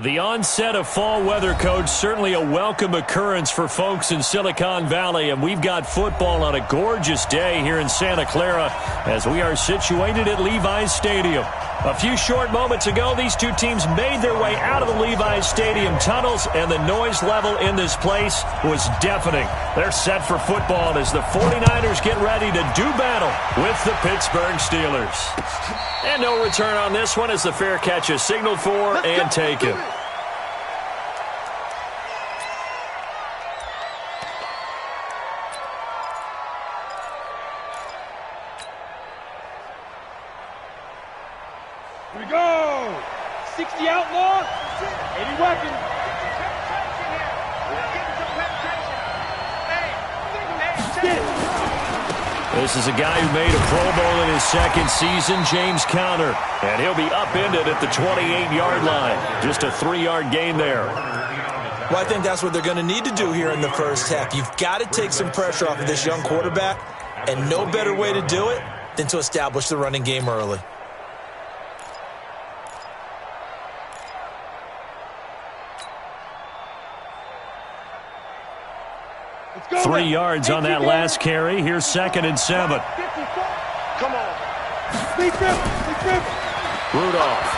The onset of fall weather, Coach, certainly a welcome occurrence for folks in Silicon Valley, and we've got football on a gorgeous day here in Santa Clara as we are situated at Levi's Stadium. A few short moments ago, these two teams made their way out of the Levi's Stadium tunnels, and the noise level in this place was deafening. They're set for football as the 49ers get ready to do battle with the Pittsburgh Steelers. And no return on this one as the fair catch is signaled for and taken. Here we go. 60 outlaw, 80 weapon. This is a guy who made a Pro Bowl in his second season, James Conner. And he'll be upended at the 28-yard line. Just a 3-yard gain there. Well, I think that's what they're going to need to do here in the first half. You've got to take some pressure off of this young quarterback, and no better way to do it than to establish the running game early. Go, 3 yards on that last carry. Here's 2nd and 7. Come on. Sleep rip. Rudolph.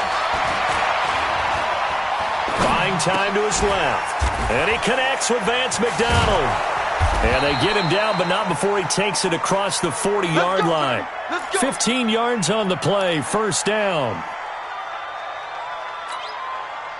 Buying time to his left. And he connects with Vance McDonald. And they get him down, but not before he takes it across the 40-yard line. 15 yards on the play. First down.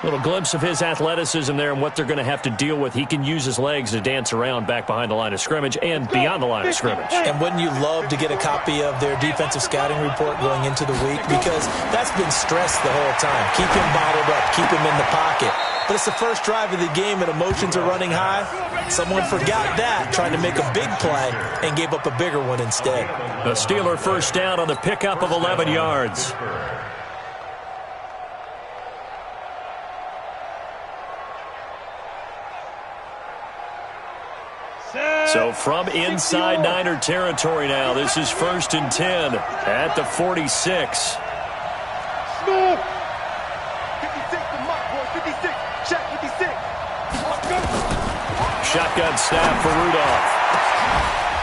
Little glimpse of his athleticism there and what they're going to have to deal with. He can use his legs to dance around back behind the line of scrimmage and beyond the line of scrimmage. And wouldn't you love to get a copy of their defensive scouting report going into the week? Because that's been stressed the whole time. Keep him bottled up. Keep him in the pocket. But it's the first drive of the game and emotions are running high. Someone forgot that, trying to make a big play, and gave up a bigger one instead. The Steeler first down on the pickup of 11 yards. So from inside Niner territory now, this is 1st and 10 at the 46. Smooth. 56 to Mike, boy. 56. Check 56. Shotgun snap for Rudolph.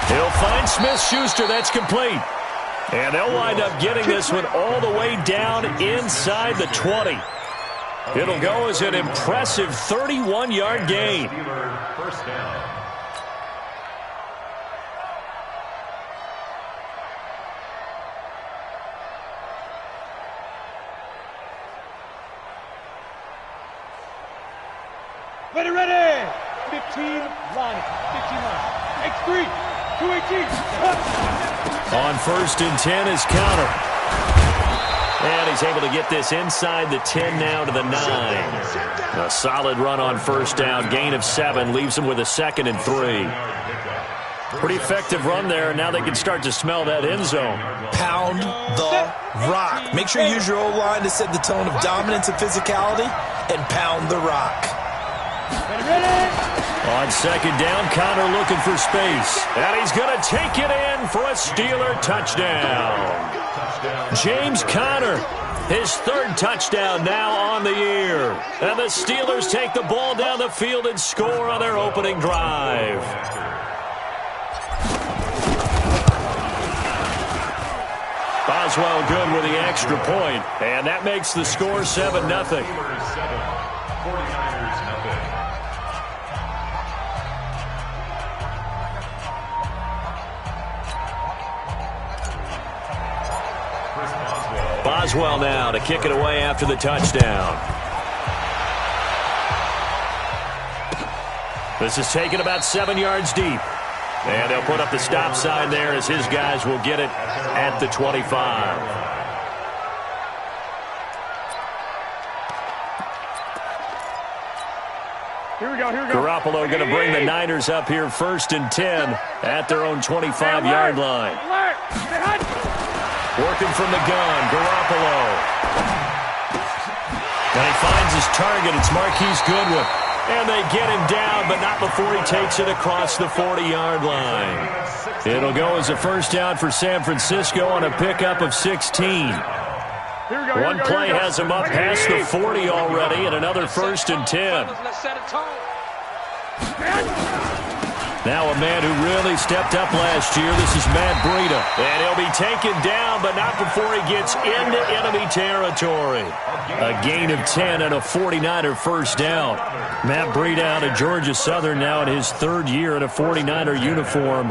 He'll find Smith-Schuster. That's complete. And they'll wind up getting this one all the way down inside the 20. It'll go as an impressive 31-yard gain. First down. Ready. 15 line. 15 line. X3. 218. On 1st and 10 is Conner. And he's able to get this inside the 10 now to the 9. A solid run on first down. Gain of 7 leaves him with a 2nd and 3. Pretty effective run there, and now they can start to smell that end zone. Pound the rock. Make sure you use your O-line to set the tone of dominance and physicality, and pound the rock. Ready. On 2nd down, Conner looking for space. And he's going to take it in for a Steeler touchdown. James Conner, his 3rd touchdown now on the year. And the Steelers take the ball down the field and score on their opening drive. Boswell good with the extra point. And that makes the score 7-0. Boswell now to kick it away after the touchdown. This is taken about 7 yards deep. And they'll put up the stop sign there as his guys will get it at the 25. Here we go. Garoppolo going to bring the Niners up here 1st and 10 at their own 25-yard line. Working from the gun, Garoppolo. And he finds his target. It's Marquise Goodwin. And they get him down, but not before he takes it across the 40-yard line. It'll go as a first down for San Francisco on a pickup of 16. One play has him up past the 40 already, and another 1st and 10. Now a man who really stepped up last year. This is Matt Breida. And he'll be taken down, but not before he gets into enemy territory. A gain of 10 and a 49er first down. Matt Breida out of Georgia Southern now in his 3rd year in a 49er uniform.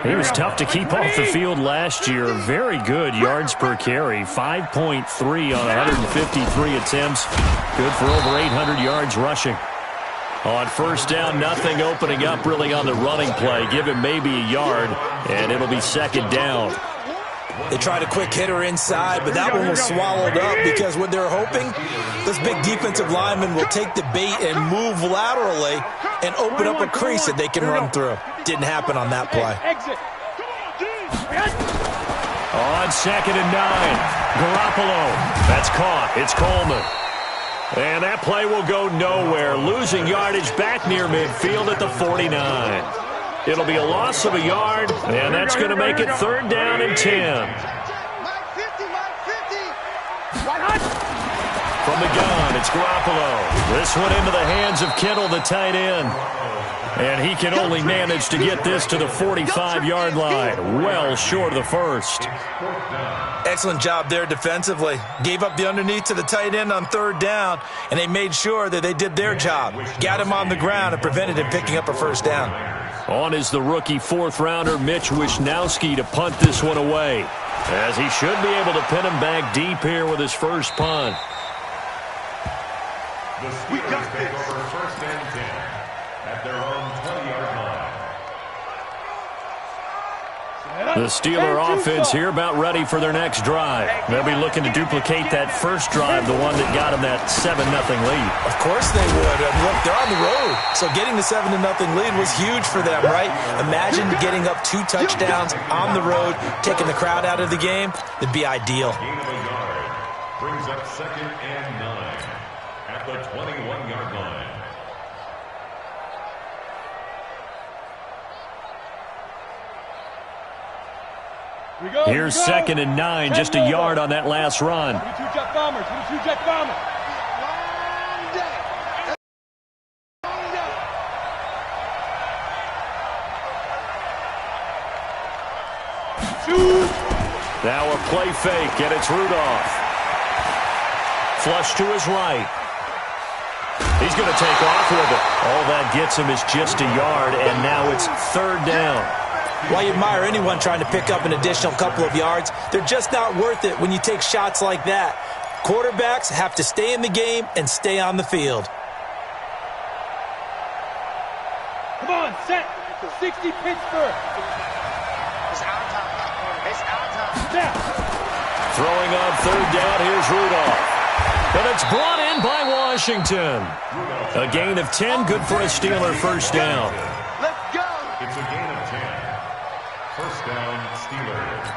He was tough to keep off the field last year. Very good yards per carry. 5.3 on 153 attempts. Good for over 800 yards rushing. On first down, nothing opening up really on the running play. Give him maybe a yard, and it'll be 2nd down. They tried a quick hitter inside, but that one was swallowed up because what they're hoping, this big defensive lineman will take the bait and move laterally and open up a crease that they can run through. Didn't happen on that play. On 2nd and 9, Garoppolo. That's caught. It's Coleman. And that play will go nowhere. Losing yardage back near midfield at the 49. It'll be a loss of a yard, and that's going to make it 3rd down and 10. From the gun, it's Garoppolo. This one into the hands of Kittle, the tight end. And he can only manage to get this to the 45-yard line. Well short of the first. Excellent job there defensively. Gave up the underneath to the tight end on 3rd down, and they made sure that they did their job. Got him on the ground and prevented him picking up a first down. On is the rookie 4th-rounder Mitch Wishnowsky to punt this one away, as he should be able to pin him back deep here with his first punt. The Steelers take over 1st and 10 at their own 20-yard line. The Steeler offense here about ready for their next drive. They'll be looking to duplicate that first drive, the one that got them that 7-0 lead. Of course they would. Look, they're on the road, so getting the 7-0 lead was huge for them, right? Imagine getting up 2 touchdowns on the road, taking the crowd out of the game. It'd be ideal. Gain of a yard brings up 2nd and 9 at the 21-yard line. Here's 2nd and 9, just a yard on that last run. Now a play fake, and it's Rudolph. Flush to his right. He's going to take off with it. All that gets him is just a yard, and now it's 3rd down. While you admire anyone trying to pick up an additional couple of yards, they're just not worth it when you take shots like that. Quarterbacks have to stay in the game and stay on the field. Come on, set. 60 Pittsburgh. It's our time. It's our time. Now. Throwing on 3rd down, here's Rudolph. But it's brought in by Washington. A gain of 10, good for a Steeler first down. Let's go. It's a gain of 10. First down, Steelers.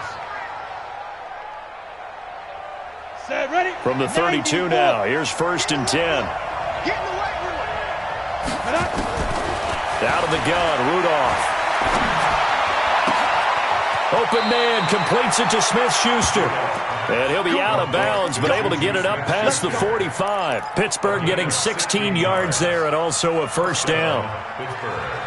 Set, ready. From the 32 now, here's 1st and 10. Get in the weight room. Out of the gun, Rudolph. Open man, completes it to Smith-Schuster. And he'll be out of bounds, but able to get it up past the 45. Pittsburgh getting 16 yards there and also a first down. Pittsburgh.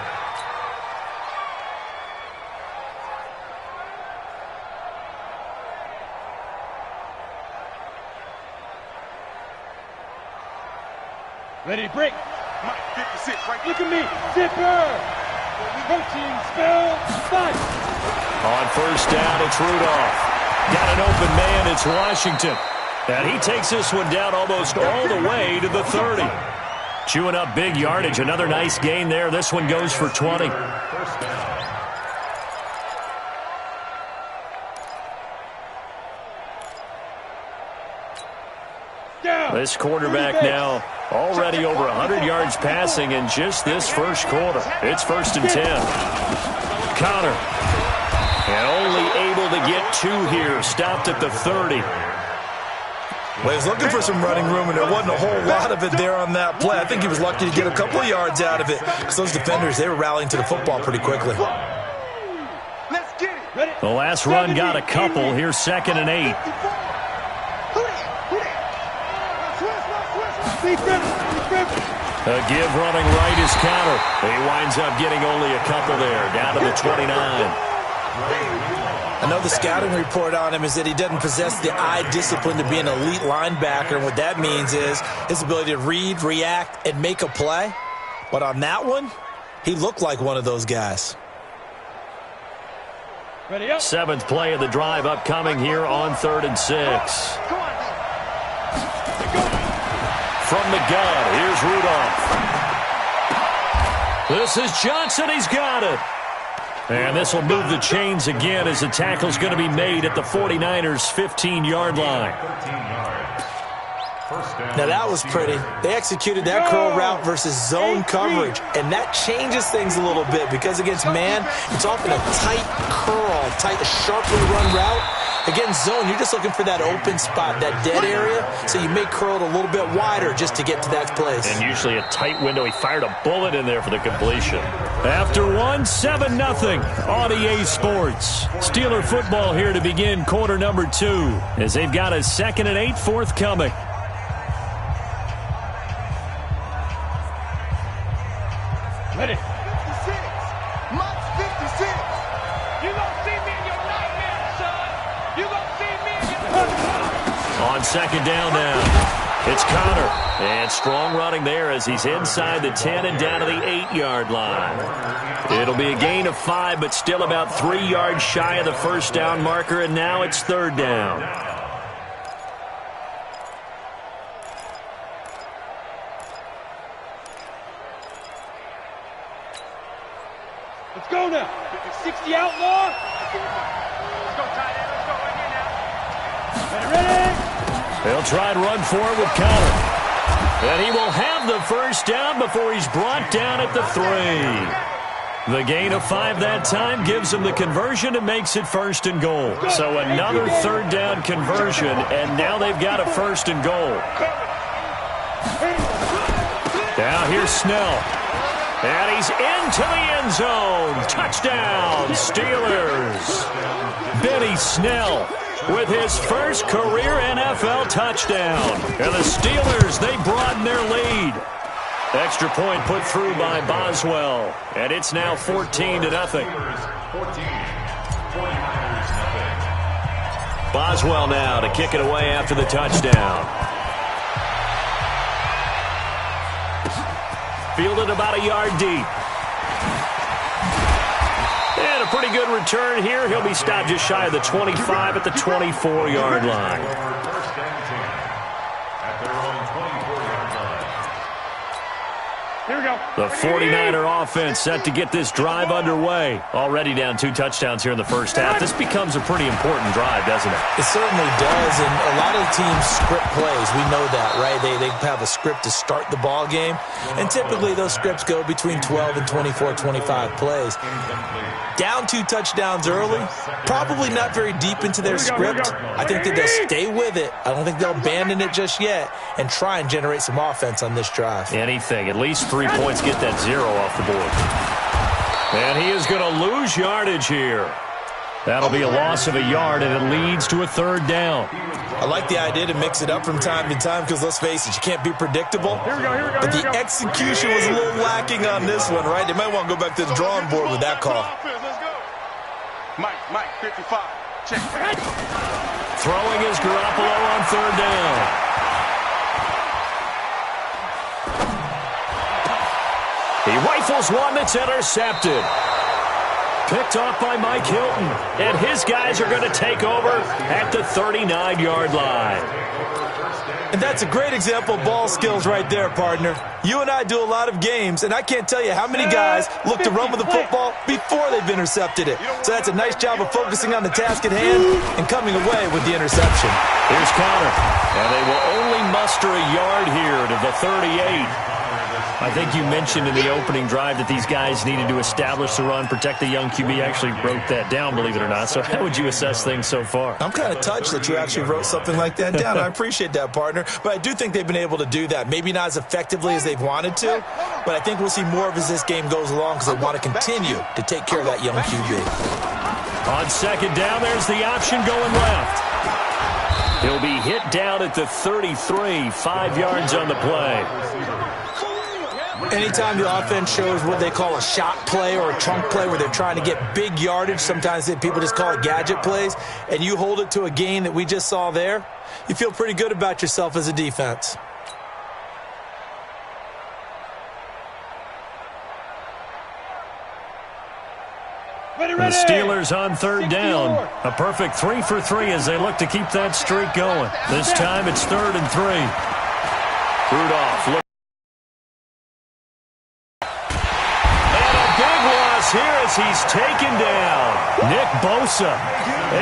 Ready to break. Mike 56, right. Look at me. Zipper. Protein spell. Fight. On first down, it's Rudolph. Got an open man, it's Washington. And he takes this one down almost all the way to the 30. Chewing up big yardage. Another nice gain there. This one goes for 20. First down. This quarterback now already over 100 yards passing in just this first quarter. It's 1st and 10. Connor. And only able to get 2 here. Stopped at the 30. Well, he was looking for some running room, and there wasn't a whole lot of it there on that play. I think he was lucky to get a couple of yards out of it because those defenders, they were rallying to the football pretty quickly. Let's get it. Ready. The last run got a couple. Here's 2nd and 8. A give running right is counter. He winds up getting only a couple there, down to the 29. I know the scouting report on him is that he doesn't possess the eye discipline to be an elite linebacker. And what that means is his ability to read, react, and make a play. But on that one, he looked like one of those guys. Seventh play of the drive upcoming here on 3rd and 6. From the gun, here's Rudolph. This is Johnson. He's got it. And this will move the chains again as the tackle's going to be made at the 49ers' 15-yard line. Now that was pretty. They executed that curl route versus zone coverage, and that changes things a little bit because against man, it's often a tight curl, a sharply run route. Against zone, you're just looking for that open spot, that dead area, so you may curl it a little bit wider just to get to that place. And usually a tight window. He fired a bullet in there for the completion. After one, 7-0 on EA Sports. Steeler football here to begin quarter number 2 as they've got a 2nd and 8 forthcoming. Ready. 56. Mike 56. You gonna see me in your nightmare, son. You gonna see me in your... On 2nd down now, it's Connor. And strong running there as he's inside the 10 and down to the 8-yard line. It'll be a gain of 5, but still about 3 yards shy of the first down marker, and now it's 3rd down. Let's go now. 60 outlaw. Let's go, tight end. Let's go right here now. Ready? They'll try and run forward with Connor. And he will have the first down before he's brought down at the 3. The gain of 5 that time gives him the conversion and makes it 1st and goal. So another 3rd down conversion, and now they've got a 1st and goal. Now here's Snell. And he's into the end zone. Touchdown, Steelers. Benny Snell with his first career NFL touchdown. And the Steelers, they broaden their lead. Extra point put through by Boswell. And it's now 14-0. Boswell now to kick it away after the touchdown. Fielded about a yard deep. And a pretty good return here. He'll be stopped just shy of the 25 at the 24-yard line. Here we go. The 49er offense set to get this drive underway. Already down 2 touchdowns here in the first half. This becomes a pretty important drive, doesn't it? It certainly does, and a lot of teams script plays. We know that, right? They have a script to start the ball game, and typically those scripts go between 12 and 24, 25 plays. Down 2 touchdowns early, probably not very deep into their script. I think that they'll stay with it. I don't think they'll abandon it just yet and try and generate some offense on this drive. Anything, at least 3 points, get that 0 off the board. And he is going to lose yardage here. That'll be a loss of a yard, and it leads to a 3rd down. I like the idea to mix it up from time to time because, let's face it, you can't be predictable. But the execution was a little lacking on this one, right? They might want to go back to the drawing board with that call. Mike 55. Check. Throwing is Garoppolo on 3rd down. He rifles one that's intercepted. Picked off by Mike Hilton. And his guys are going to take over at the 39-yard line. And that's a great example of ball skills right there, partner. You and I do a lot of games, and I can't tell you how many guys look to run with the football before they've intercepted it. So that's a nice job of focusing on the task at hand and coming away with the interception. Here's Connor. And they will only muster a yard here to the 38. I think you mentioned in the opening drive that these guys needed to establish the run, protect the young QB. Actually wrote that down, believe it or not. So how would you assess things so far? I'm kind of touched that you actually wrote something like that down. I appreciate that, partner. But I do think they've been able to do that. Maybe not as effectively as they've wanted to, but I think we'll see more of as this game goes along because they want to continue to take care of that young QB. On 2nd down, there's the option going left. He'll be hit down at the 33, 5 yards on the play. Anytime the offense shows what they call a shot play or a trunk play where they're trying to get big yardage, sometimes people just call it gadget plays, and you hold it to a gain that we just saw there, you feel pretty good about yourself as a defense. The Steelers on third down. A perfect 3 for 3 as they look to keep that streak going. This time it's 3rd and 3. Rudolph looks. And a big loss here as he's taken down. Nick Bosa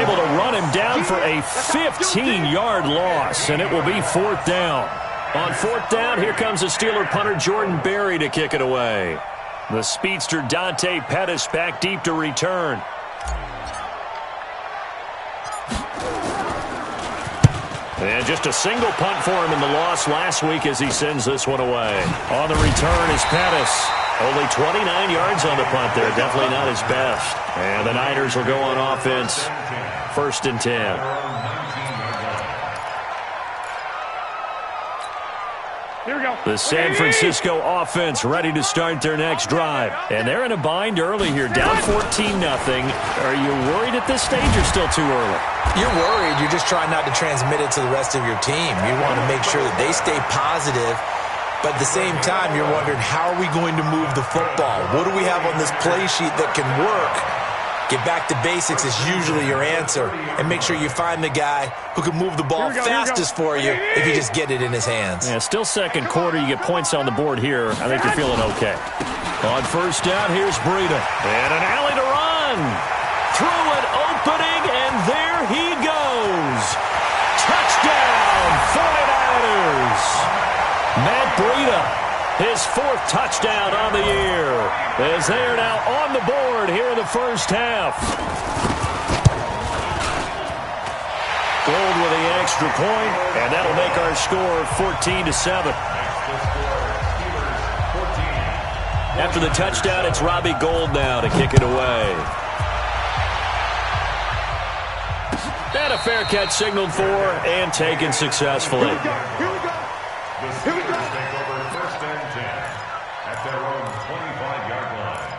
able to run him down for a 15-yard loss, and it will be 4th down. On 4th down, here comes the Steeler punter Jordan Berry to kick it away. The speedster Dante Pettis back deep to return. And just a single punt for him in the loss last week as he sends this one away. On the return is Pettis. Only 29 yards on the punt there. Definitely not his best. And the Niners will go on offense. 1st and 10. Here we go. The San Francisco offense ready to start their next drive. And they're in a bind early here, down 14-0. Are you worried at this stage or still too early? You're worried. You're just trying not to transmit it to the rest of your team. You want to make sure that they stay positive. But at the same time, you're wondering, how are we going to move the football? What do we have on this play sheet that can work? Get back to basics is usually your answer. And make sure you find the guy who can move the ball fastest for you if you just get it in his hands. Yeah, still second quarter. You get points on the board here. I think you're feeling okay. On 1st down, here's Breida. And an alley to run. Through an opening, and there he goes. Touchdown, 49ers. Matt Breida, his 4th touchdown on the year, as they are now on the board here in the first half. Gold with the extra point, and that'll make our score 14-7. After the touchdown, it's Robbie Gould now to kick it away. And a fair catch signaled for and taken successfully. The Steelers take over 1st and 10 at their own 25-yard line.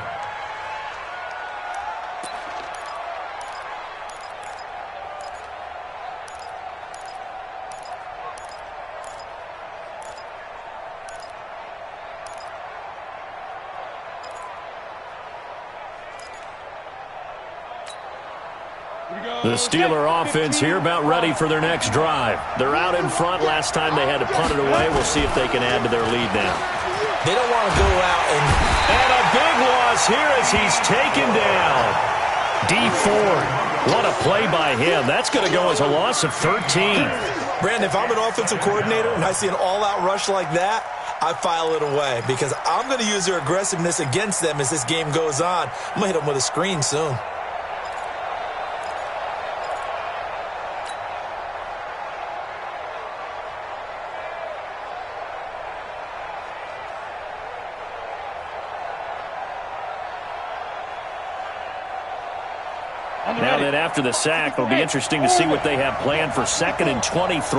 The Steeler offense here about ready for their next drive. They're out in front. Last time they had to punt it away. We'll see if they can add to their lead now. They don't want to go out and a big loss here as he's taken down. Dee Ford. What a play by him. That's going to go as a loss of 13. Brandon, if I'm an offensive coordinator and I see an all-out rush like that, I file it away because I'm going to use their aggressiveness against them as this game goes on. I'm going to hit them with a screen soon. Now that after the sack, it'll be interesting to see what they have planned for 2nd and 23.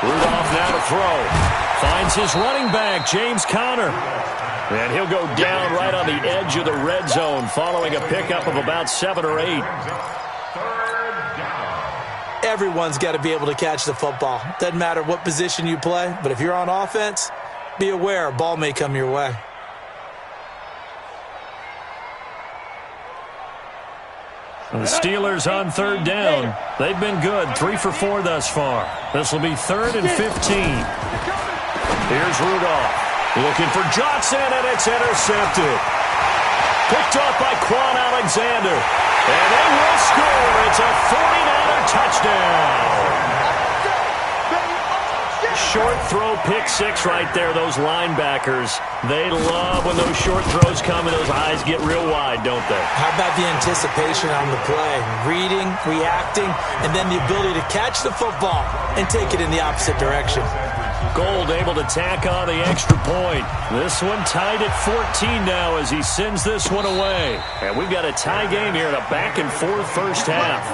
Rudolph now to throw. Finds his running back, James Conner. And he'll go down right on the edge of the red zone following a pickup of about 7 or 8. Everyone's got to be able to catch the football. Doesn't matter what position you play, but if you're on offense, be aware a ball may come your way. The Steelers on 3rd down. They've been good, 3 for 4 thus far. This will be 3rd and 15. Here's Rudolph. Looking for Johnson, and it's intercepted. Picked off by Quan Alexander. And they will score. It's a 49er touchdown. Short throw, pick 6 right there. Those linebackers, they love when those short throws come and those eyes get real wide, don't they? How about the anticipation on the play? Reading, reacting, and then the ability to catch the football and take it in the opposite direction. Gold able to tack on the extra point. This one tied at 14 now as he sends this one away. And we've got a tie game here in a back-and-forth first half.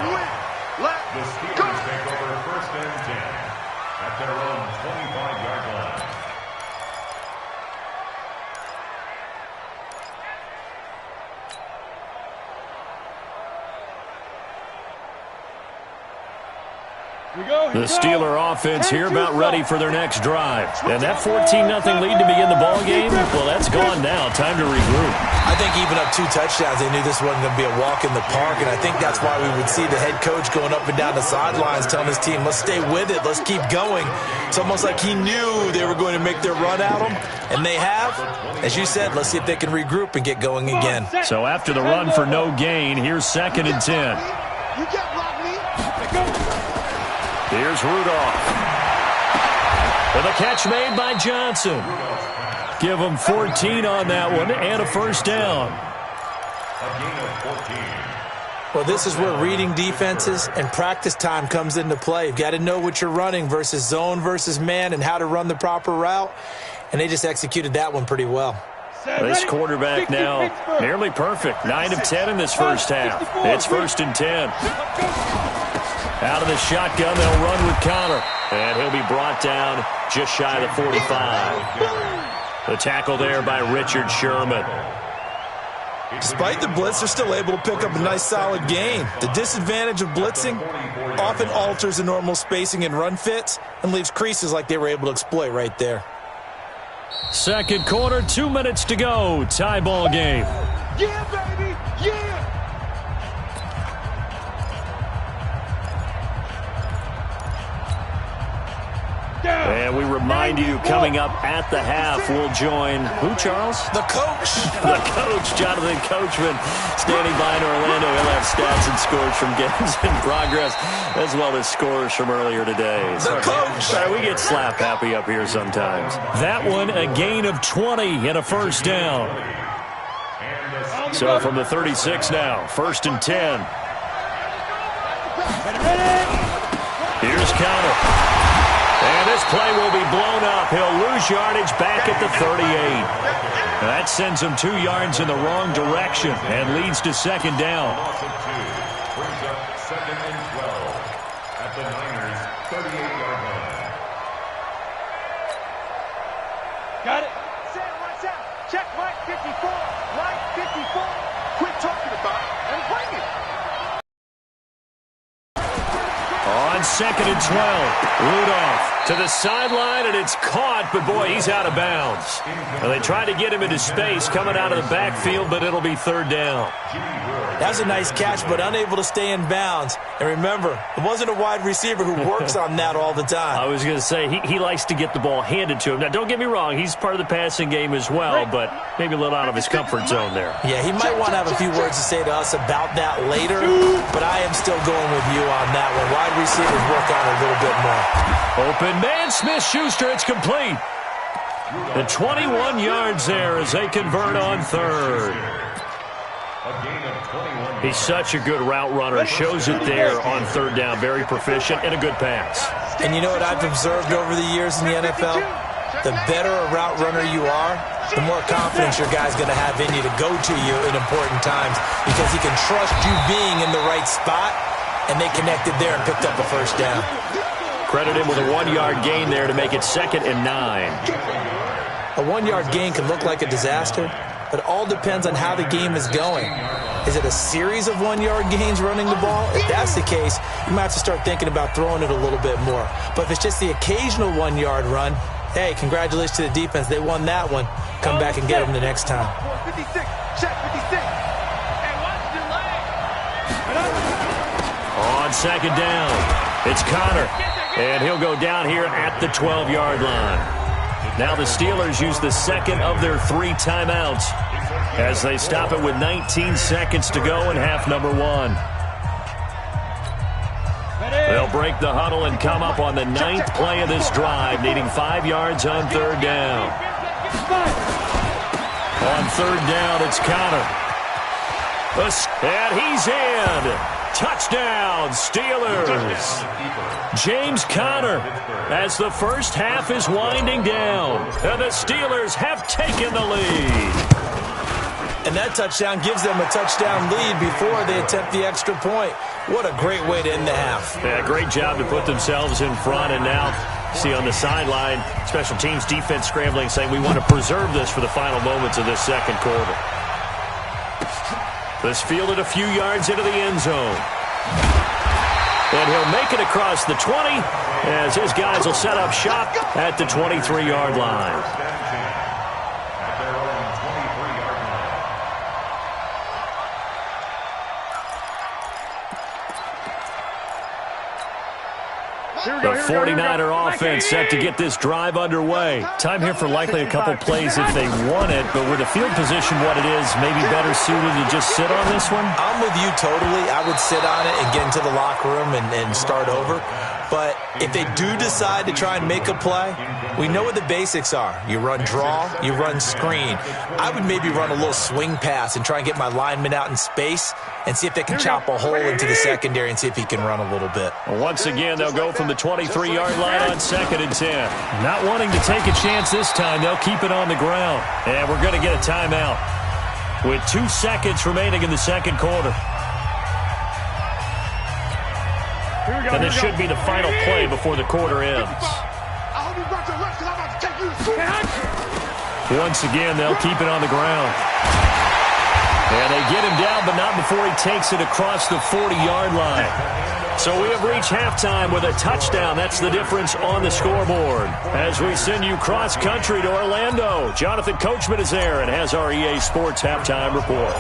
The Steelers take over first and 10 at their own 25-yard line. The Steeler offense here about ready for their next drive. And that 14-0 lead to begin the ball game, well, that's gone now. Time to regroup. I think even up 2 touchdowns, they knew this wasn't going to be a walk in the park, and I think that's why we would see the head coach going up and down the sidelines telling his team, let's stay with it, let's keep going. It's almost like he knew they were going to make their run at him, and they have. As you said, let's see if they can regroup and get going again. So after the run for no gain, here's 2nd and 10. You can't block me. Here's Rudolph. With a catch made by Johnson. Give him 14 on that one and a first down. A gain of 14. Well, this is where reading defenses and practice time comes into play. You've got to know what you're running versus zone versus man and how to run the proper route. And they just executed that one pretty well. This quarterback now nearly perfect. 9 of 10 in this first half. It's 1st and 10. Out of the shotgun, they'll run with Connor. And he'll be brought down just shy of the 45. The tackle there by Richard Sherman. Despite the blitz, they're still able to pick up a nice solid gain. The disadvantage of blitzing often alters the normal spacing and run fits and leaves creases like they were able to exploit right there. Second quarter, 2 minutes to go. Tie ball game. Yeah, baby. Yeah. And we remind you, coming up at the half, we'll join who, Charles? The coach. The coach, Jonathan Coachman, standing by in Orlando. He'll have stats and scores from games in progress, as well as scores from earlier today. The coach. Sorry, we get slap happy up here sometimes. That one, a gain of 20 and a first down. So from the 36 now, 1st and 10. Here's Connor. And this play will be blown up. He'll lose yardage back at the 38. That sends him 2 yards in the wrong direction and leads to 2nd down. Loss of 2 brings up 2nd and 12 at the Niners' 38-yard line. Got it. Sam, watch out. Check Mike 54. Mike 54. Quit talking about it and bring it. On 2nd and 12, Rudolph to the sideline, and it's caught, but boy, he's out of bounds. Well, they tried to get him into space coming out of the backfield, but it'll be 3rd down. That was a nice catch, but unable to stay in bounds. And remember, it wasn't a wide receiver who works on that all the time. I was going to say, he likes to get the ball handed to him. Now, don't get me wrong, he's part of the passing game as well, but maybe a little out of his comfort zone there. Yeah, he might want to have a few words to say to us about that later, but I am still going with you on that one. Wide receivers work on it a little bit more. Open man, Smith-Schuster, it's complete. The 21 yards there as they convert on 3rd. He's such a good route runner. Shows it there on 3rd down. Very proficient and a good pass. And you know what I've observed over the years in the NFL? The better a route runner you are, the more confidence your guy's going to have in you to go to you in important times because he can trust you being in the right spot, and they connected there and picked up a first down. Credit him with a 1-yard gain there to make it 2nd and 9. A 1-yard gain can look like a disaster, but it all depends on how the game is going. Is it a series of 1-yard gains running the ball? If that's the case, you might have to start thinking about throwing it a little bit more. But if it's just the occasional 1-yard run, hey, congratulations to the defense. They won that one. Come back and get them the next time. 56. Check 56. And watch the leg. On 2nd down, it's Connor. And he'll go down here at the 12-yard line. Now the Steelers use the 2nd of their 3 timeouts as they stop it with 19 seconds to go in half number 1. They'll break the huddle and come up on the 9th play of this drive, needing 5 yards on 3rd down. On 3rd down, it's Connor. And he's in. Touchdown, Steelers. James Conner, as the first half is winding down, and the Steelers have taken the lead. And that touchdown gives them a touchdown lead before they attempt the extra point. What a great way to end the half. Yeah, great job to put themselves in front, and now see on the sideline, special teams defense scrambling, saying we want to preserve this for the final moments of this second quarter. This fielded a few yards into the end zone. And he'll make it across the 20 as his guys will set up shop at the 23-yard line. The 49er offense set to get this drive underway. Time here for likely a couple plays if they want it, but with the field position what it is, maybe better suited to just sit on this one? I'm with you totally. I would sit on it and get into the locker room and start over. But if they do decide to try and make a play, we know what the basics are. You run draw, you run screen. I would maybe run a little swing pass and try and get my lineman out in space and see if they can chop a hole into the secondary and see if he can run a little bit. Once again, they'll go from the 23-yard line on 2nd and 10. Not wanting to take a chance this time, they'll keep it on the ground. And we're going to get a timeout with 2 seconds remaining in the second quarter. And this should be the final play before the quarter ends. Once again, they'll keep it on the ground. And they get him down, but not before he takes it across the 40-yard line. So we have reached halftime with a touchdown. That's the difference on the scoreboard. As we send you cross-country to Orlando, Jonathan Coachman is there and has our EA Sports halftime report.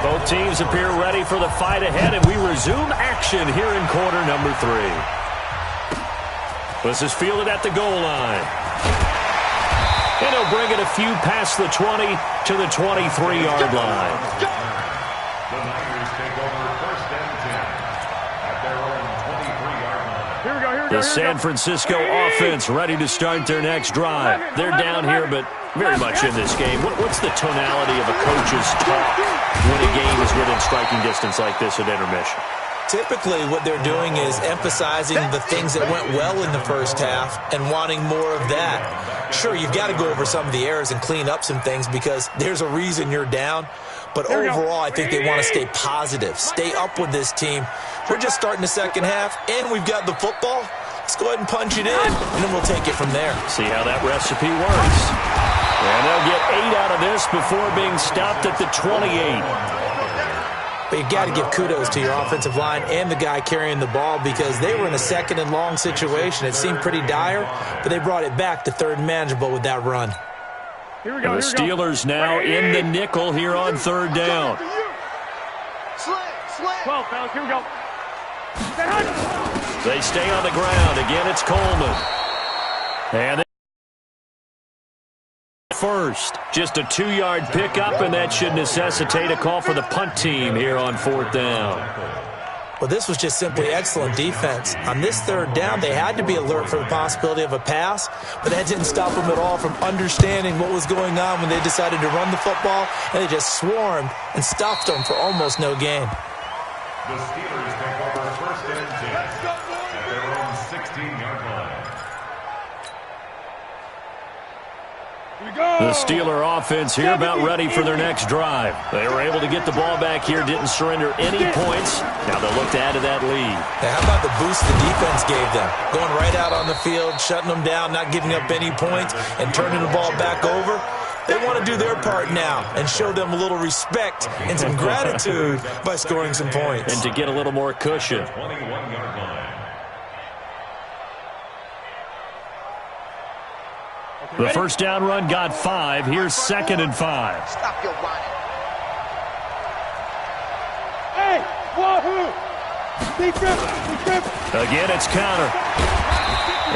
Both teams appear ready for the fight ahead, and we resume action here in quarter number 3. This is fielded at the goal line. And he'll bring it a few past the 20 to the 23-yard line. The Niners take over 1st and 10 at their own 23-yard line. The San Francisco offense ready to start their next drive. They're down here, but very much in this game. What's the tonality of a coach's talk when a game is within striking distance like this at intermission? Typically, what they're doing is emphasizing the things that went well in the first half and wanting more of that. Sure, you've got to go over some of the errors and clean up some things because there's a reason you're down. But overall, I think they want to stay positive, stay up with this team. We're just starting the second half, and we've got the football. Let's go ahead and punch it in, and then we'll take it from there. See how that recipe works. And they'll get 8 out of this before being stopped at the 28. But you've got to give kudos to your offensive line and the guy carrying the ball because they were in a 2nd and long situation. It seemed pretty dire, but they brought it back to 3rd and manageable with that run. The Steelers now in the nickel here on 3rd down. 12, fellas, here we go. They stay on the ground. Again, it's Coleman. And first, just a 2-yard pickup, and that should necessitate a call for the punt team here on 4th down. Well, this was just simply excellent defense. On this 3rd down, they had to be alert for the possibility of a pass, but that didn't stop them at all from understanding what was going on when they decided to run the football, and they just swarmed and stopped them for almost no gain. The Steelers take over 1st and 10 at their own 16-yard line. The Steeler offense here about ready for their next drive. They were able to get the ball back here, didn't surrender any points. Now they'll look to add to that lead. Now, how about the boost the defense gave them? Going right out on the field, shutting them down, not giving up any points, and turning the ball back over. They want to do their part now and show them a little respect and some gratitude by scoring some points. And to get a little more cushion. 21-yard line. The first down run got 5. Here's 2nd and 5. Stop your whining. Hey, wahoo! Again, it's Conner.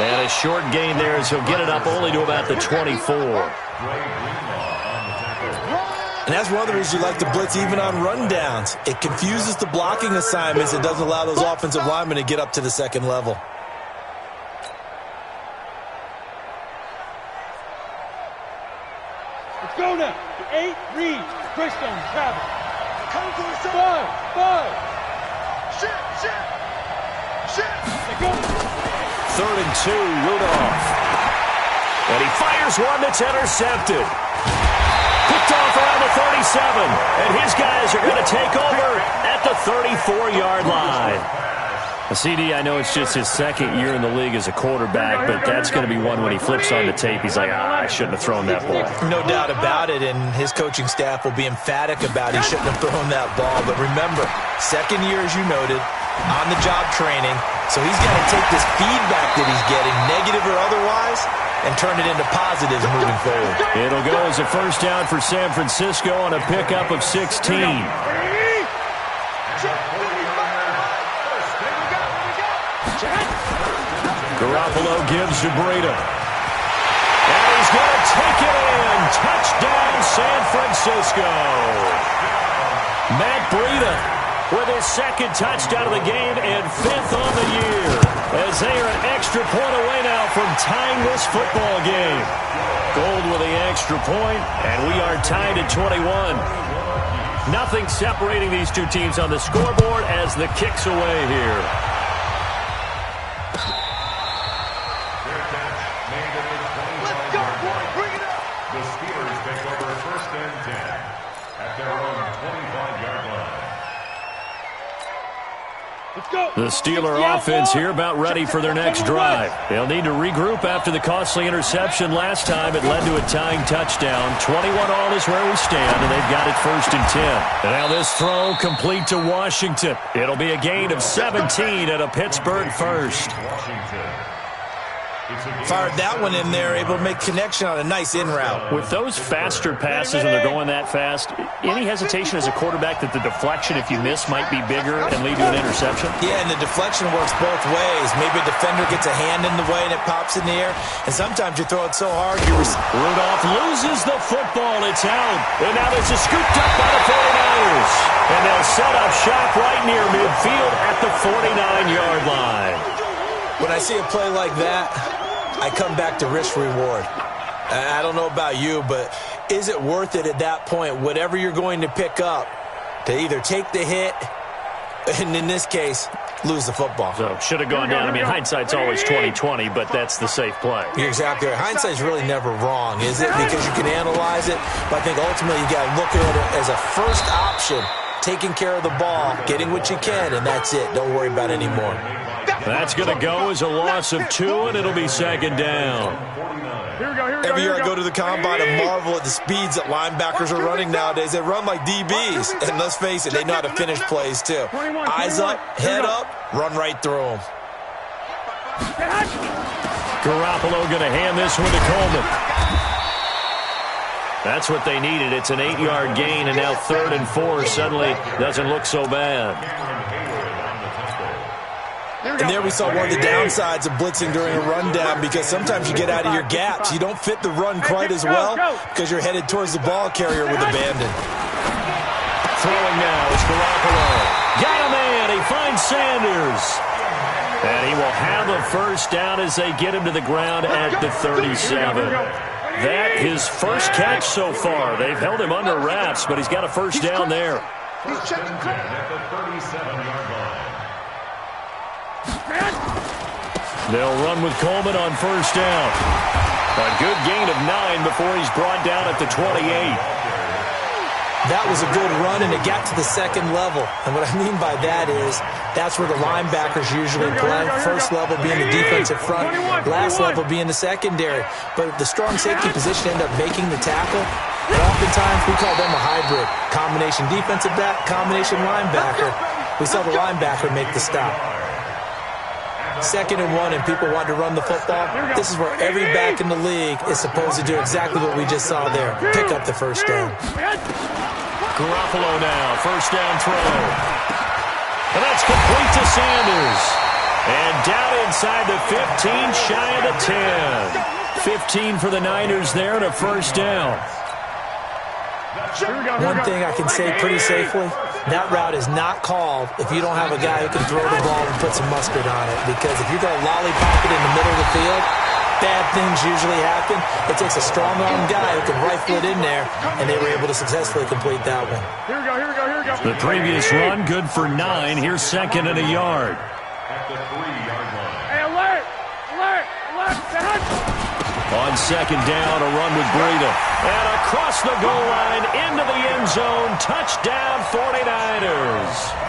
And a short gain there as he'll get it up only to about the 24. And that's one of the reasons you like to blitz even on rundowns. It confuses the blocking assignments. It doesn't allow those offensive linemen to get up to the 2nd level. Let's go now. 8 reads. Twist on travel. Third and 2, Rudolph. And he fires one that's intercepted. Picked off around the 37. And his guys are going to take over at the 34-yard line. CD, I know it's just his second year in the league as a quarterback, but that's going to be one when he flips on the tape. He's like, I shouldn't have thrown that ball. No doubt about it, and his coaching staff will be emphatic about he shouldn't have thrown that ball. But remember, second year, as you noted, on-the-job training, so he's got to take this feedback that he's getting, negative or otherwise, and turn it into positives moving forward. It'll go as a first down for San Francisco on a pickup of 16. Garoppolo gives to Breida. And he's going to take it in. Touchdown, San Francisco. Matt Breida with his second touchdown of the game and 5th on the year, as they are an extra point away now from tying this football game. Gold with the extra point, and we are tied at 21. Nothing separating these two teams on the scoreboard as the kick's away here. The Steelers take over first and 10 at their own 25-yard line. The Steeler offense here about ready for their next drive. They'll need to regroup after the costly interception last time. It led to a tying touchdown. 21-all is where we stand, and they've got it first and 10. And now this throw complete to Washington. It'll be a gain of 17 at a Pittsburgh first. Fired that one in there, able to make connection on a nice in route. With those faster passes and they're going that fast, any hesitation as a quarterback that the deflection, if you miss, might be bigger and lead to an interception? Yeah, and the deflection works both ways. Maybe a defender gets a hand in the way and it pops in the air, and sometimes you throw it so hard you Rudolph loses the football. It's out. And now this is scooped up by the 49ers. And they'll set up shop right near midfield at the 49-yard line. When I see a play like that, I come back to risk-reward. I don't know about you, but is it worth it at that point, whatever you're going to pick up, to either take the hit, and in this case, lose the football? So, should have gone down. I mean, hindsight's always 20/20, but that's the safe play. You're exactly right. Hindsight's really never wrong, is it? Because you can analyze it, but I think ultimately you got to look at it as a first option, taking care of the ball, getting what you can, and that's it. Don't worry about any more. That's going to go as a loss of 2, and it'll be second down. Every year I go to the combine and marvel at the speeds that linebackers are running nowadays. They run like DBs, and let's face it, they know how to finish plays too. Eyes up, head up, run right through them. Garoppolo going to hand this one to Coleman. That's what they needed. It's an 8-yard gain, and now 3rd and 4 suddenly doesn't look so bad. And there we saw one of the downsides of blitzing during a rundown, because sometimes you get out of your gaps. You don't fit the run quite as well because you're headed towards the ball carrier with abandon. Throwing now is Garoppolo. Got a man. He finds Sanders. And he will have a first down as they get him to the ground at the 37. That his first catch so far. They've held him under wraps, but he's got a first down there. He's checking at the 37-yard line. They'll run with Coleman on first down. A good gain of 9 before he's brought down at the 28. That was a good run, and it got to the second level. And what I mean by that is that's where the linebackers usually play. First level being the defensive front, last level being the secondary. But the strong safety position ended up making the tackle. And oftentimes we call them a hybrid. Combination defensive back, combination linebacker. We saw the linebacker make the stop. 2nd and 1, and people want to run the football. This is where every back in the league is supposed to do exactly what we just saw there. Pick up the first down. Garoppolo now, first down throw. And that's complete to Sanders. And down inside the 15, shy of the 10. 15 for the Niners there and a first down. One thing I can say pretty safely, that route is not called if you don't have a guy who can throw the ball and put some mustard on it. Because if you're going to lollipop it in the middle of the field, bad things usually happen. It takes a strong-arm guy who can rifle it in there, and they were able to successfully complete that one. Here we go, here we go, here we go. The previous run, good for 9. Here's second and a yard. At the 3-yard line. Hey, alert! Alert! Alert! On second down, a run with Breida. And across the goal line, into the end zone. Touchdown, 49ers.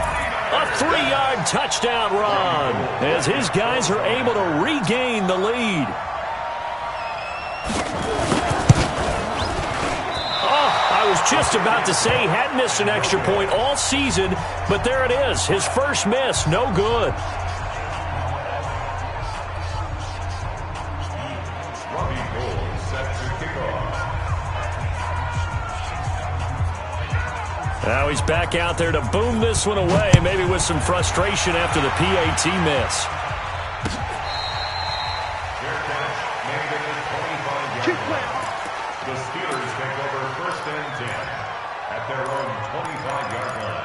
A 3-yard touchdown run as his guys are able to regain the lead. Oh, I was just about to say he hadn't missed an extra point all season, but there it is. His first miss, no good. Now he's back out there to boom this one away, maybe with some frustration after the PAT miss. The Steelers take over first and 10 at their own 25-yard line.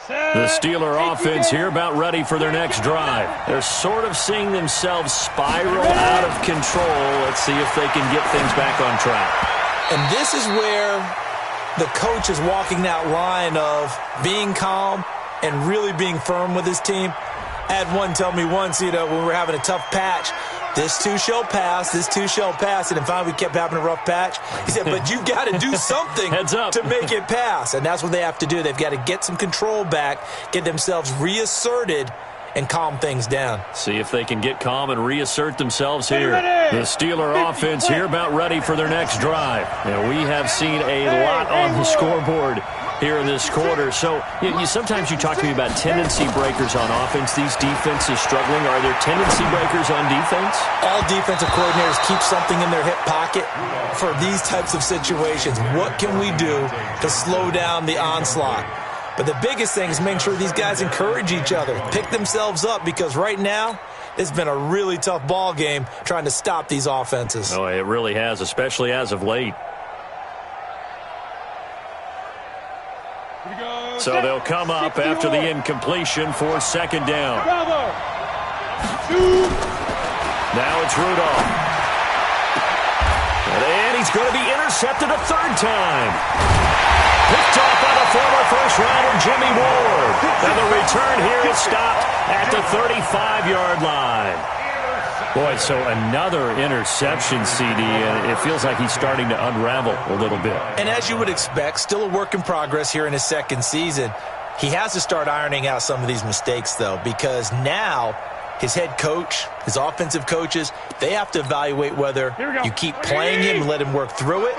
The Steeler offense here about ready for their next drive. They're sort of seeing themselves spiral out of control. Let's see if they can get things back on track. And this is where the coach is walking that line of being calm and really being firm with his team. I had one tell me once, when we were having a tough patch, this too shall pass, this too shall pass. And then finally we kept having a rough patch. He said, but you've got to do something to make it pass. And that's what they have to do. They've got to get some control back, get themselves reasserted, and calm things down. See if they can get calm and reassert themselves here. The Steeler offense here about ready for their next drive. And we have seen a lot on the scoreboard here in this quarter. So sometimes you talk to me about tendency breakers on offense. These defenses struggling. Are there tendency breakers on defense? All defensive coordinators keep something in their hip pocket for these types of situations. What can we do to slow down the onslaught? But the biggest thing is making sure these guys encourage each other, pick themselves up, because right now it's been a really tough ball game trying to stop these offenses. Oh, it really has, especially as of late. So they'll come up after the incompletion for second down. Now it's Rudolph. And he's going to be intercepted a third time. Picked off by the former first-rounder Jimmy Ward. And the return here is stopped at the 35-yard line. Boy, so another interception, CD, and it feels like he's starting to unravel a little bit. And as you would expect, still a work in progress here in his second season. He has to start ironing out some of these mistakes, though, because now his head coach, his offensive coaches, they have to evaluate whether you keep playing him and let him work through it,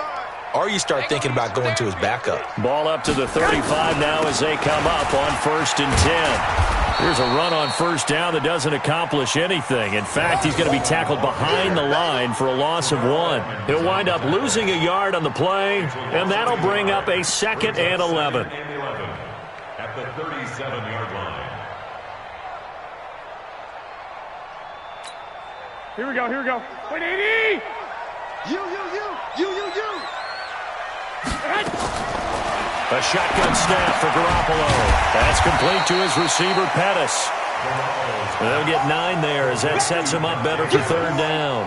or you start thinking about going to his backup. Ball up to the 35 now as they come up on 1st and 10. Here's a run on first down that doesn't accomplish anything. In fact, he's going to be tackled behind the line for a loss of 1. He'll wind up losing a yard on the play, and that'll bring up a 2nd and 11. At the 37-yard line. Here we go, here we go. 180! You. A shotgun snap for Garoppolo. That's complete to his receiver, Pettis. They'll get 9 there as that sets him up better for third down.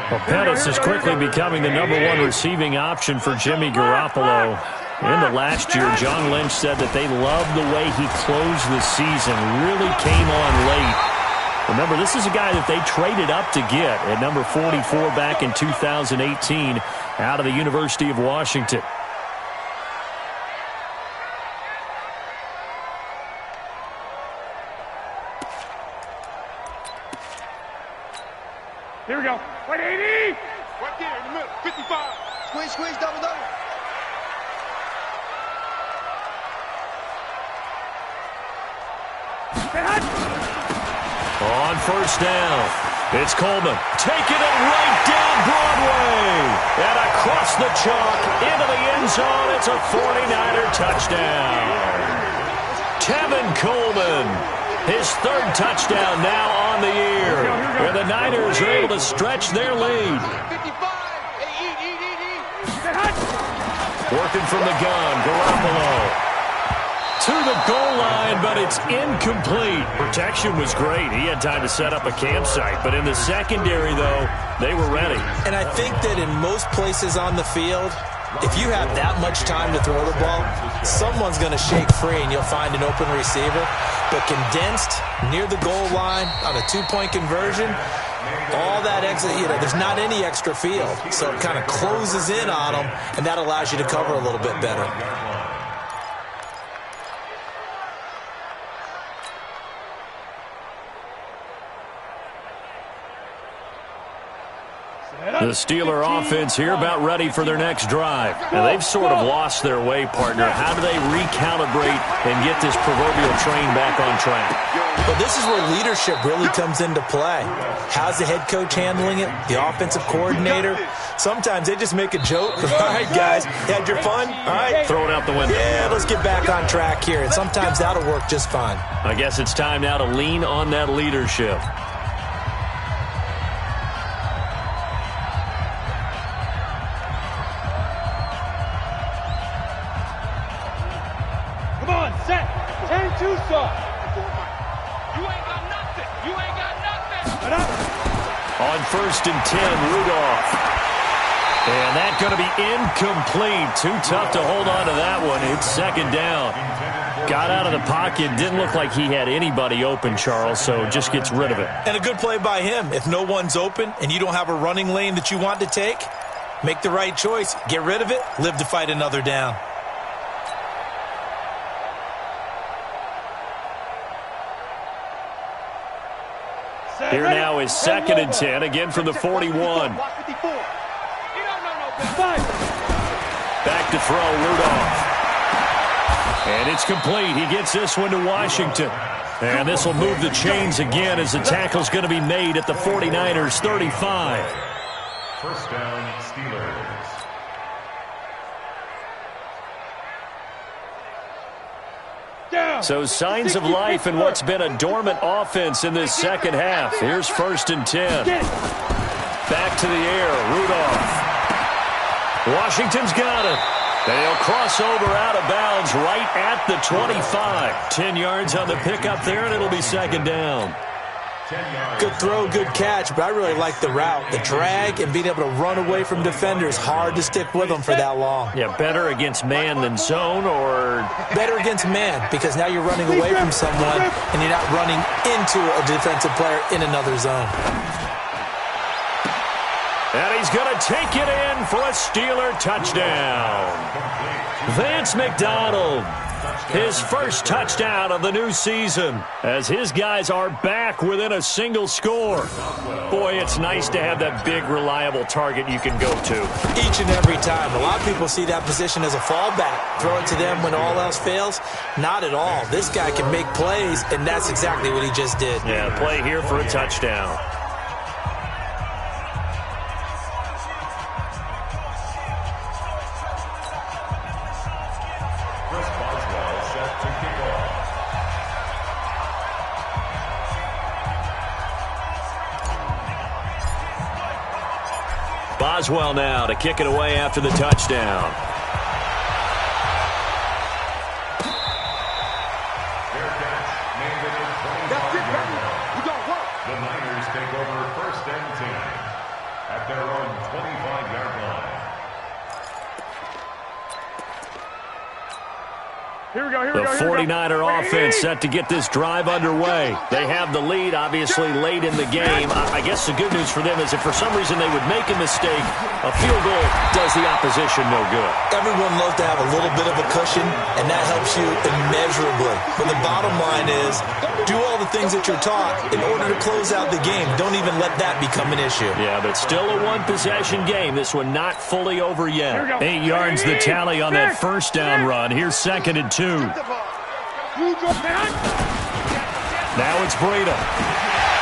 Well, Pettis is quickly becoming the #1 receiving option for Jimmy Garoppolo. In the last year, John Lynch said that they loved the way he closed the season, really came on late. Remember, this is a guy that they traded up to get at number 44 back in 2018 out of the University of Washington. Here we go. 180! Right there in the middle. 55. Squeeze, double. On first down, it's Coleman taking it right down Broadway. And across the chalk into the end zone. It's a 49er touchdown. Tevin Coleman, his 3rd touchdown now on the year. Where the Niners are able to stretch their lead. 55. Working from the gun, Garoppolo. To the goal line, but it's incomplete. Protection was great. He had time to set up a campsite. But in the secondary, though, they were ready. And I think that in most places on the field, if you have that much time to throw the ball, someone's going to shake free and you'll find an open receiver. But condensed near the goal line on a two-point conversion, all that extra, there's not any extra field. So it kind of closes in on them, and that allows you to cover a little bit better. The Steeler offense here about ready for their next drive. Now, they've sort of lost their way, partner. How do they recalibrate and get this proverbial train back on track? Well, this is where leadership really comes into play. How's the head coach handling it? The offensive coordinator? Sometimes they just make a joke. All right, guys, you had your fun? All right. Throw it out the window. Yeah, let's get back on track here. And sometimes that'll work just fine. I guess it's time now to lean on that leadership. On 1st and 10, Rudolph. And that's going to be incomplete. Too tough to hold on to that one. It's second down. Got out of the pocket. Didn't look like he had anybody open, Charles, so just gets rid of it. And a good play by him. If no one's open and you don't have a running lane that you want to take, make the right choice. Get rid of it. Live to fight another down. Here now is 2nd and 10, again from the 41. Back to throw, Rudolph. And it's complete. He gets this one to Washington. And this will move the chains again as the tackle's going to be made at the 49ers' 35. First down, Steelers. So signs of life in what's been a dormant offense in this second half. Here's 1st and 10. Back to the air, Rudolph. Washington's got it. They'll cross over out of bounds right at the 25. 10 yards on the pickup there, and it'll be second down. Good throw, good catch, but I really like the route. The drag and being able to run away from defenders, hard to stick with them for that long. Yeah, better against man than zone, or? Better against man, because now you're running away from someone and you're not running into a defensive player in another zone. And he's going to take it in for a Steeler touchdown. Vance McDonald. His first touchdown of the new season as his guys are back within a single score. Boy, it's nice to have that big, reliable target you can go to. Each and every time. A lot of people see that position as a fallback. Throw it to them when all else fails. Not at all. This guy can make plays, and that's exactly what he just did. Yeah, play here for a touchdown. Boswell now to kick it away after the touchdown. The Niners take over 1st and 10 at their own 25-yard line. The 49er offense set to get this drive underway. They have the lead, obviously, late in the game. I guess the good news for them is if for some reason they would make a mistake, a field goal does the opposition no good. Everyone loves to have a little bit of a cushion, and that helps you immeasurably. But the bottom line is, do all the things that you're taught in order to close out the game. Don't even let that become an issue. Yeah, but still a one-possession game. This one not fully over yet. 8 yards the tally on that first down run. Here's 2nd and 2. Now it's Breida.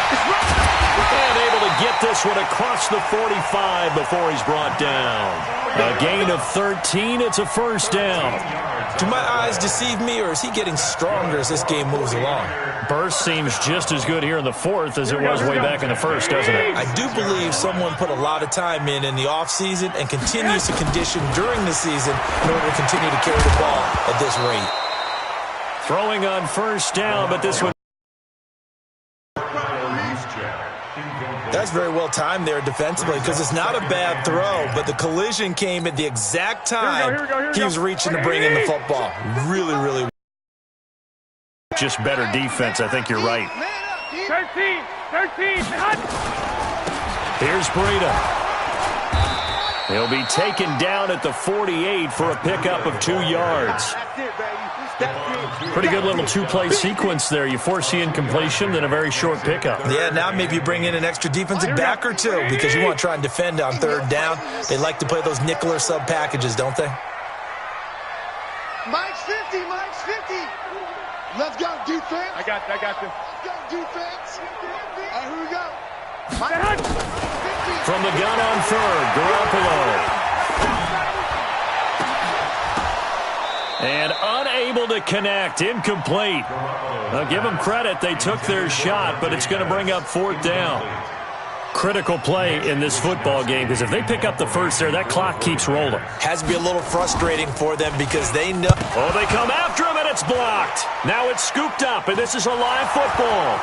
And able to get this one across the 45 before he's brought down. A gain of 13. It's a first down. Do my eyes deceive me, or is he getting stronger as this game moves along? Burst seems just as good here in the fourth as it was way back in the first, doesn't it? I do believe someone put a lot of time in the offseason and continues to condition during the season in order to continue to carry the ball at this rate. Throwing on first down, but this one. That's very well timed there defensively because it's not a bad throw, but the collision came at the exact time he was reaching to bring in the football. Really, really. Just better defense. I think you're right. 13. Here's Breida. He'll be taken down at the 48 for a pickup of 2 yards. Pretty good little two-play sequence there. You force the incompletion, then a very short pickup. Yeah, now maybe you bring in an extra defensive back or two because you want to try and defend on third down. They like to play those nickel or sub packages, don't they? Mike's 50. Let's go, defense. I got you. Let's go, defense. All right, here we go. From the gun on third, Garoppolo. And unable to connect, incomplete. Now give them credit, they took their shot, but it's going to bring up fourth down. Critical play in this football game, because if they pick up the first there, that clock keeps rolling. Has to be a little frustrating for them because they know. Oh, they come after him, and it's blocked. Now it's scooped up, and this is a live football.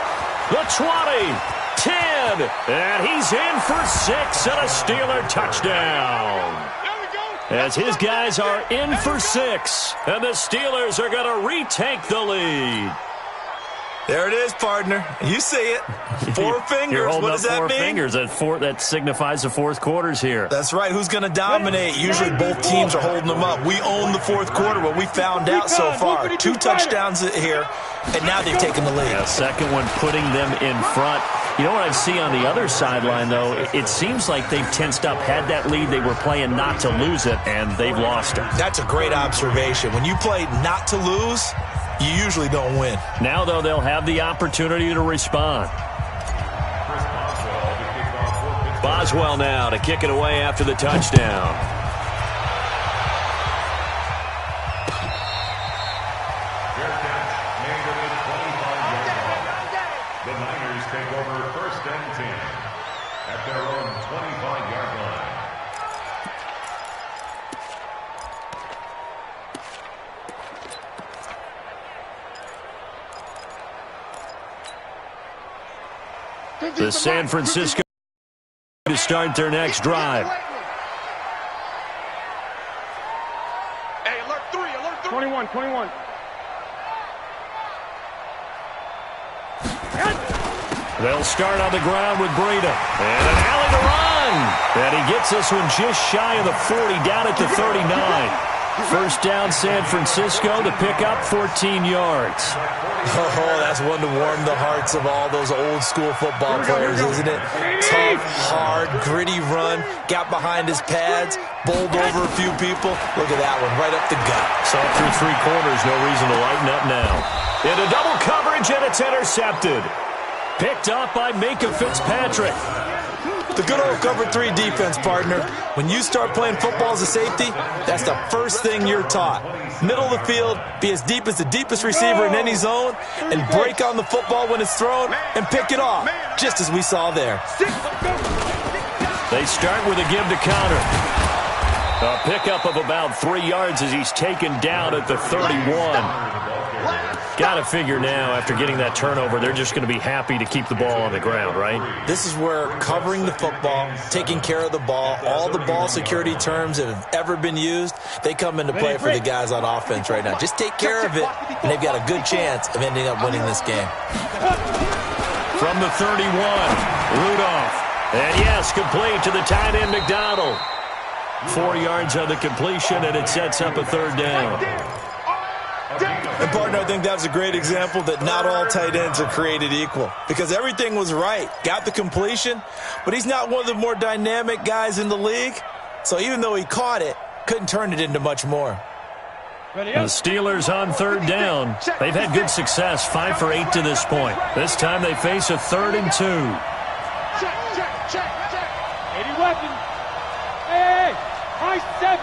The 20, 10, and he's in for 6 and a Steeler touchdown. As his guys are in for 6, and the Steelers are going to retake the lead. There it is, partner. You see it. 4 fingers. You're holding what up does that 4 mean? fingers. That signifies the fourth quarter's here. That's right. Who's going to dominate? Usually both teams are holding them up. We own the fourth quarter, what we found out so far. 2 touchdowns here, and now they've taken the lead. Yeah, second one putting them in front. You know what I see on the other sideline, though? It seems like they've tensed up, had that lead. They were playing not to lose it, and they've lost it. That's a great observation. When you play not to lose, you usually don't win. Now, though, they'll have the opportunity to respond. Boswell now to kick it away after the touchdown. The Niners take over first and 10 at their own 25-yard line. The San Francisco to start their next drive. Hey, alert 3. 21. They'll start on the ground with Breida. And an alley to run. And he gets this one just shy of the 40, down at the 39. First down, San Francisco, to pick up 14 yards. Oh, that's one to warm the hearts of all those old school football players, isn't it? Tough, hard, gritty run. Got behind his pads, bowled over a few people. Look at that one, right up the gut. Saw through 3 quarters, no reason to lighten up now. Into double coverage, and it's intercepted. Picked up by Minkah Fitzpatrick. The good old cover 3 defense, partner. When you start playing football as a safety, that's the first thing you're taught. Middle of the field, be as deep as the deepest receiver in any zone, and break on the football when it's thrown and pick it off, just as we saw there. They start with a give to counter. A pickup of about 3 yards as he's taken down at the 31. Got to figure now, after getting that turnover, they're just going to be happy to keep the ball on the ground, right? This is where covering the football, taking care of the ball, all the ball security terms that have ever been used, they come into play for the guys on offense right now. Just take care of it, and they've got a good chance of ending up winning this game. From the 31, Rudolph. And yes, complete to the tight end, McDonald. 4 yards on the completion, and it sets up a third down. And, partner, I think that was a great example that not all tight ends are created equal because everything was right. Got the completion, but he's not one of the more dynamic guys in the league. So even though he caught it, couldn't turn it into much more. The Steelers on 3rd down. They've had good success, 5 for 8 to this point. This time they face a 3rd and 2. Check. 80 weapons. Hey, high 7.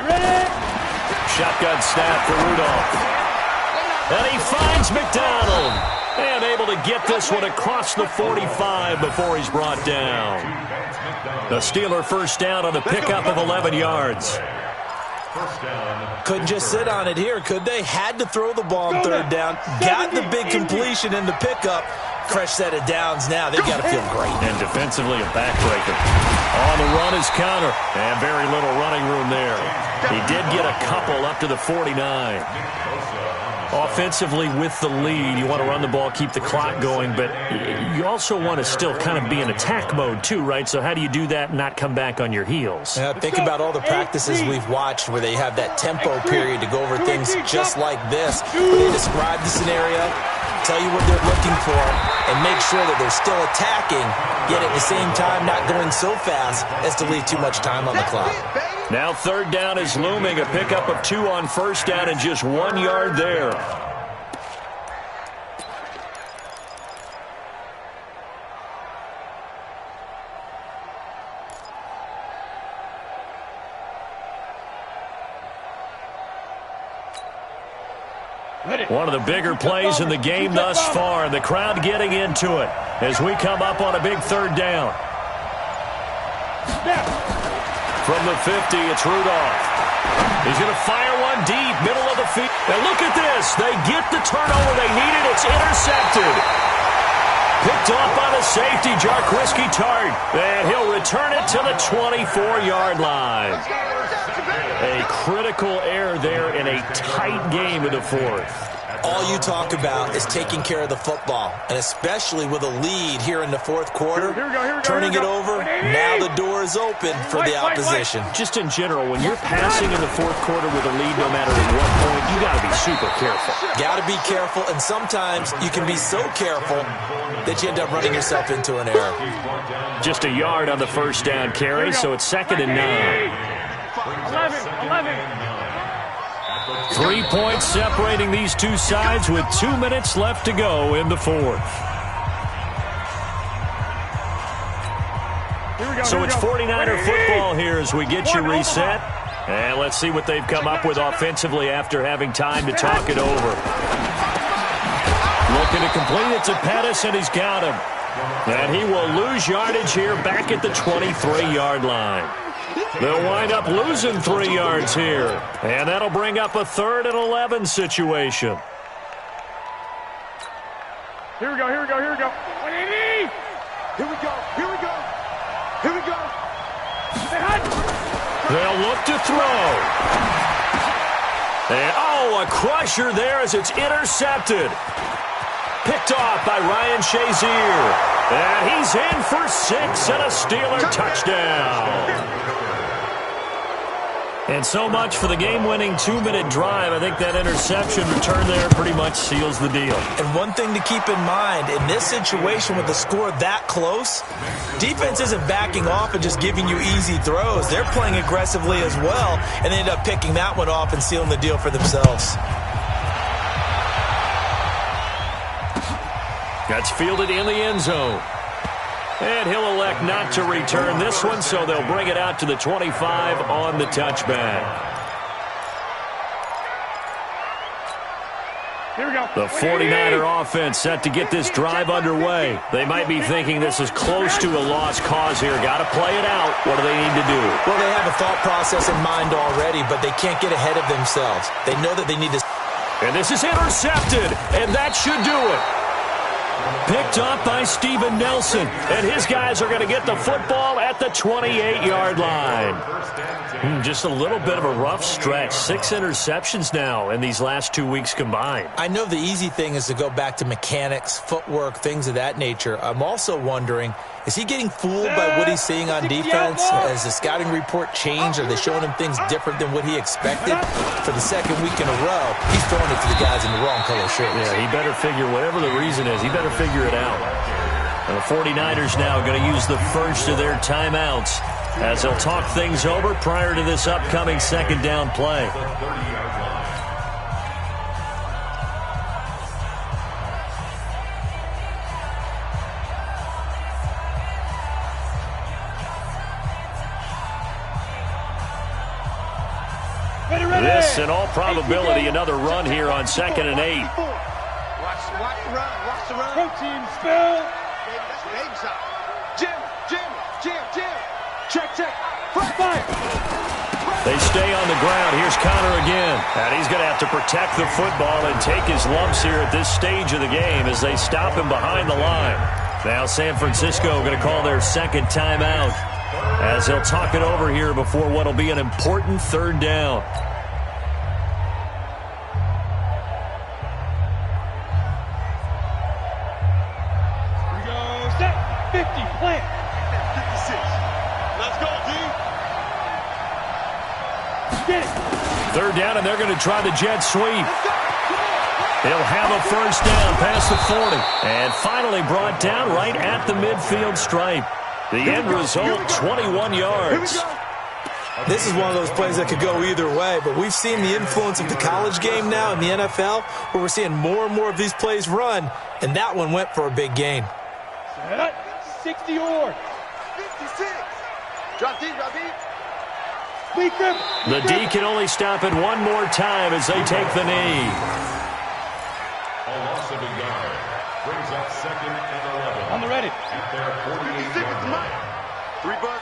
Ready. Shotgun snap for Rudolph. And he finds McDonald. And able to get this one across the 45 before he's brought down. The Steeler first down on the pickup of 11 yards. Couldn't just sit on it here, could they? Had to throw the ball on 3rd down. Got the big completion in the pickup. Fresh set of downs now. They've got to feel great. And defensively, a backbreaker. On the run is counter. And very little running room there. He did get a couple up to the 49. Offensively with the lead, you want to run the ball, keep the clock going, but you also want to still kind of be in attack mode too, right? So how do you do that and not come back on your heels? Think about all the practices we've watched where they have that tempo period to go over things just like this, where they describe the scenario, tell you what they're looking for, and make sure that they're still attacking, yet at the same time not going so fast as to leave too much time on the clock. Now 3rd down is looming. A pickup of 2 on 1st down and just 1 yard there. One of the bigger plays in the game thus far. The crowd getting into it as we come up on a big 3rd down. From the 50, it's Rudolph. He's going to fire one deep, middle of the field. And look at this. They get the turnover they needed. It's intercepted. Picked off by the safety, Jarquiski Tart. And he'll return it to the 24-yard line. A critical error there in a tight game in the 4th. All you talk about is taking care of the football, and especially with a lead here in the 4th quarter, turning it over, now the door is open for the opposition. Just in general, when you're passing in the 4th quarter with a lead, no matter at what point, you got to be super careful. Got to be careful, and sometimes you can be so careful that you end up running yourself into an error. Just a yard on the 1st down carry, so it's 2nd and 9. 11. 3 points separating these two sides with 2 minutes left to go in the 4th. So it's 49er football here as we get you reset. And let's see what they've come up with offensively after having time to talk it over. Looking to complete it to Pettis, and he's got him. And he will lose yardage here back at the 23-yard line. They'll wind up losing 3 yards here. And that'll bring up a 3rd and 11 situation. Here we go. 180. Here we go. They'll look to throw. And, a crusher there as it's intercepted. Picked off by Ryan Shazier. And he's in for 6 and a Steeler touchdown. And so much for the game-winning 2-minute drive. I think that interception return there pretty much seals the deal. And one thing to keep in mind, in this situation with the score that close, defense isn't backing off and just giving you easy throws. They're playing aggressively as well, and they end up picking that one off and sealing the deal for themselves. That's fielded in the end zone. And he'll elect not to return this one, so they'll bring it out to the 25 on the touchback. Here we go. The 49er offense set to get this drive underway. They might be thinking this is close to a lost cause here. Got to play it out. What do they need to do? Well, they have a thought process in mind already, but they can't get ahead of themselves. They know that they need to... And this is intercepted, and that should do it. Picked up by Steven Nelson, and his guys are going to get the football at the 28-yard line. Just a little bit of a rough stretch. 6 interceptions now in these last 2 weeks combined. I know the easy thing is to go back to mechanics, footwork, things of that nature. I'm also wondering, is he getting fooled by what he's seeing on defense? Has the scouting report changed? Are they showing him things different than what he expected? For the second week in a row, he's throwing it to the guys in the wrong color shirts. Yeah, he better figure, whatever the reason is, he better figure it out. And the 49ers now going to use the first of their timeouts as he'll talk things over prior to this upcoming second down play. This, in all probability, another run here on 2nd and 8. Watch the run. Watch the run. Protein spill. Baby, that's the baby side. Jim. Check. Fire. They stay on the ground. Here's Connor again. And he's going to have to protect the football and take his lumps here at this stage of the game as they stop him behind the line. Now San Francisco going to call their second timeout as they'll talk it over here before what will be an important third down. Here we go. Set. 50. Plant. 56. Let's go, D. Get it. Third down, and they're going to try the jet sweep. He'll have a first down past the 40. And finally brought down right at the midfield stripe. The end result, 21 yards. This is one of those plays that could go either way, but we've seen the influence of the college game now in the NFL, where we're seeing more and more of these plays run, and that one went for a big gain. Set. 60 or. 56. Drop deep. Weak grip. The D can only stop it one more time as they take the knee. A loss of a yard brings up 2nd and 11. On the ready. At their 48-yard line. 3 bucks.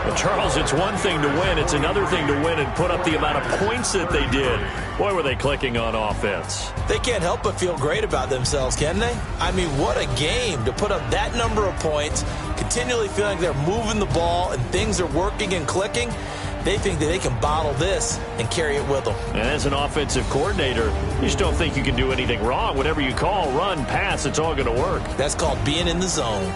Well, Charles, it's one thing to win. It's another thing to win and put up the amount of points that they did. Boy, were they clicking on offense. They can't help but feel great about themselves, can they? I mean, what a game to put up that number of points, continually feeling like they're moving the ball and things are working and clicking. They think that they can bottle this and carry it with them. And as an offensive coordinator, you just don't think you can do anything wrong. Whatever you call, run, pass, it's all going to work. That's called being in the zone.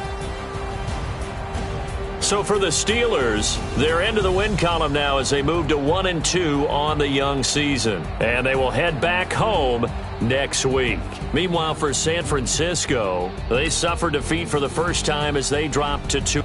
So for the Steelers, they're into the win column now as they move to 1-2 on the young season. And they will head back home next week. Meanwhile, for San Francisco, they suffered defeat for the first time as they dropped to 2.